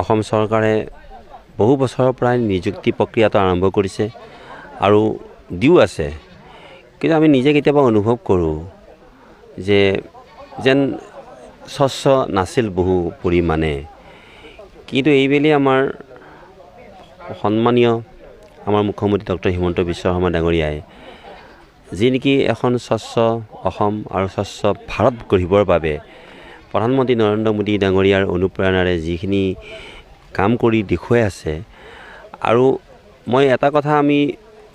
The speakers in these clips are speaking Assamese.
অসম চৰকাৰে বহু বছৰৰ পৰাই নিযুক্তি প্ৰক্ৰিয়াটো আৰম্ভ কৰিছে আৰু দিও আছে, কিন্তু আমি নিজে কেতিয়াবা অনুভৱ কৰোঁ যে যেন স্বচ্ছ নাছিল বহু পৰিমাণে। কিন্তু এইবেলি আমাৰ সন্মানীয় আমাৰ মুখ্যমন্ত্ৰী ডক্টৰ হিমন্ত বিশ্ব শৰ্মা ডাঙৰীয়াই যি নেকি এখন স্বচ্ছ অসম আৰু স্বচ্ছ ভাৰত গঢ়িবৰ বাবে প্ৰধানমন্ত্ৰী নৰেন্দ্ৰ মোদী ডাঙৰীয়াৰ অনুপ্ৰেৰণাৰে যিখিনি কাম কৰি দেখুৱাই আছে। আৰু মই এটা কথা আমি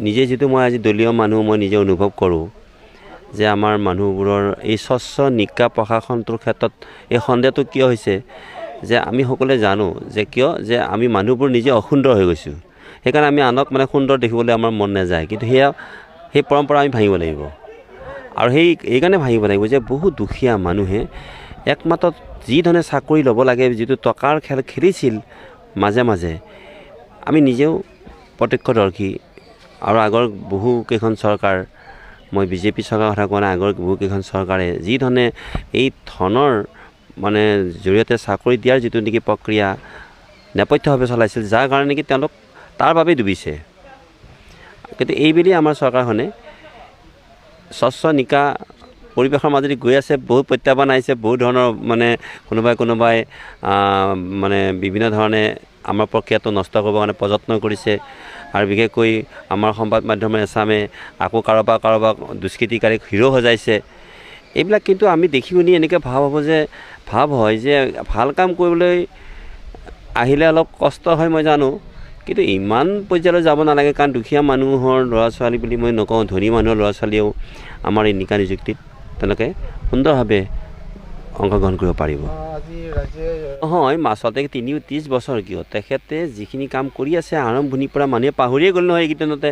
নিজে যিটো মই আজি দলীয় মানুহ মই নিজে অনুভৱ কৰোঁ যে আমাৰ মানুহবোৰৰ এই স্বচ্ছ নিকা প্ৰশাসনটোৰ ক্ষেত্ৰত এই সন্দেহটো কিয় হৈছে যে আমি সকলোৱে জানো যে কিয় যে আমি মানুহবোৰ নিজে অসুন্দৰ হৈ গৈছোঁ, সেইকাৰণে আমি আনক মানে সুন্দৰ দেখিবলৈ আমাৰ মন নাযায়। কিন্তু সেই পৰম্পৰা আমি ভাঙিব লাগিব আৰু সেইকাৰণে ভাঙিব লাগিব যে বহু দুখীয়া মানুহে একমাত্ৰ যি ধৰণে চাকৰি ল'ব লাগে, যিটো টকাৰ খেল খেলিছিল মাজে মাজে, আমি নিজেও প্ৰত্যক্ষদৰ্শী। আৰু আগৰ বহুকেইখন চৰকাৰ, মই বিজেপি চৰকাৰৰ কথা কোৱা নাই, আগৰ বহুকেইখন চৰকাৰে যি ধৰণে এই ধনৰ মানে জৰিয়তে চাকৰি দিয়াৰ যিটো নেকি প্ৰক্ৰিয়া নেপথ্যভাৱে চলাইছিল, যাৰ কাৰণে নেকি তেওঁলোক তাৰ বাবেই ডুবিছে। কিন্তু এইবেলি আমাৰ চৰকাৰখনে স্বচ্ছ নিকা পৰিৱেশৰ মাজেদি গৈ আছে। বহুত প্ৰত্যাহ্বান আহিছে, বহুত ধৰণৰ মানে কোনোবাই মানে বিভিন্ন ধৰণে আমাৰ প্ৰক্ৰিয়াটো নষ্ট কৰিবৰ কাৰণে প্ৰযত্ন কৰিছে। আৰু বিশেষকৈ আমাৰ সংবাদ মাধ্যমে এছামে আকৌ কাৰোবাক দুষ্কৃতিকাৰীক হিৰো সজাইছে। এইবিলাক কিন্তু আমি দেখি শুনি এনেকৈ ভাৱ হয় যে ভাল কাম কৰিবলৈ আহিলে অলপ কষ্ট হয়, মই জানো, কিন্তু ইমান পৰ্যায়লৈ যাব নালাগে। কাৰণ দুখীয়া মানুহৰ ল'ৰা ছোৱালী বুলি মই নকওঁ, ধনী মানুহৰ ল'ৰা ছোৱালীয়েও আমাৰ এই নিকা নিযুক্তিত তেওঁলোকে সুন্দৰভাৱে অংশগ্ৰহণ কৰিব পাৰিব। হয়, মাছতে 30 বছৰ কিয় তেখেতে যিখিনি কাম কৰি আছে আৰম্ভণিৰ পৰা মানুহে পাহৰিয়ে গ'ল নহয়। এইকেইদিনতে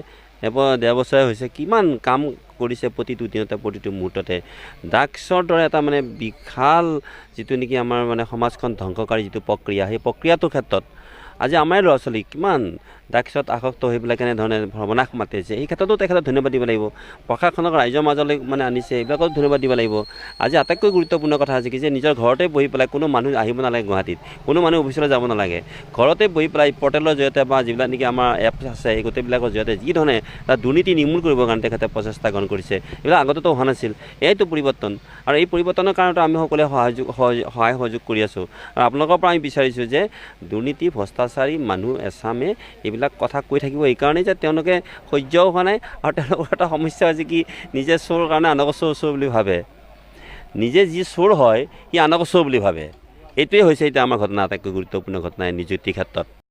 ডেৰ বছৰে হৈছে, কিমান কাম কৰিছে প্ৰতিটো দিনতে প্ৰতিটো মুহূৰ্ততে। ড্ৰাগছৰ দৰে এটা মানে বিশাল যিটো নেকি আমাৰ মানে সমাজখন ধ্বংসকাৰী যিটো প্ৰক্ৰিয়া, সেই প্ৰক্ৰিয়াটোৰ ক্ষেত্ৰত আজি আমাৰ ল'ৰা ছোৱালী কিমান ড্ৰাগছত আসক্ত হৈ পেলাই কেনেধৰণে সৰ্বনাশ মাতিছে, এই ক্ষেত্ৰতো তেখেতক ধন্যবাদ দিব লাগিব। প্ৰশাসনক ৰাইজৰ মাজলৈ মানে আনিছে, এইবিলাকত ধন্যবাদ দিব লাগিব। আজি আটাইতকৈ গুৰুত্বপূৰ্ণ কথা হৈছে কি যে নিজৰ ঘৰতে বহি পেলাই কোনো মানুহ আহিব নালাগে, গুৱাহাটীত কোনো মানুহ অফিচলৈ যাব নালাগে, ঘৰতে বহি পেলাই পৰ্টেলৰ জৰিয়তে বা যিবিলাক নেকি আমাৰ এপছ আছে এই গোটেইবিলাকৰ জৰিয়তে যি ধৰণে তাত দুৰ্নীতি নিৰ্মূল কৰিবৰ কাৰণে তেখেতে প্ৰচেষ্টা গ্ৰহণ কৰিছে। এইবিলাক আগতেতো হোৱা নাছিল, এইটো পৰিৱৰ্তন। আৰু এই পৰিৱৰ্তনৰ কাৰণেতো আমি সকলোৱে সহায় সহযোগ কৰি আছোঁ। আৰু আপোনালোকৰ পৰা আমি বিচাৰিছোঁ যে দুৰ্নীতি ভ্ৰষ্টাচাৰী মানুহ এছামে এইবিলাক কথা কৈ থাকিব, এইকাৰণেই যে তেওঁলোকে সহ্যও হোৱা নাই। আৰু তেওঁলোকৰ এটা সমস্যা হৈছে কি, নিজে চোৰ কাৰণে আনকো চোৰ বুলি ভাবে, নিজে যি চোৰ হয় সি আনকো চোৰ বুলি ভাবে। এইটোৱে হৈছে এতিয়া আমাৰ ঘটনা, আটাইতকৈ গুৰুত্বপূৰ্ণ ঘটনা নিযুক্তিৰ ক্ষেত্ৰত।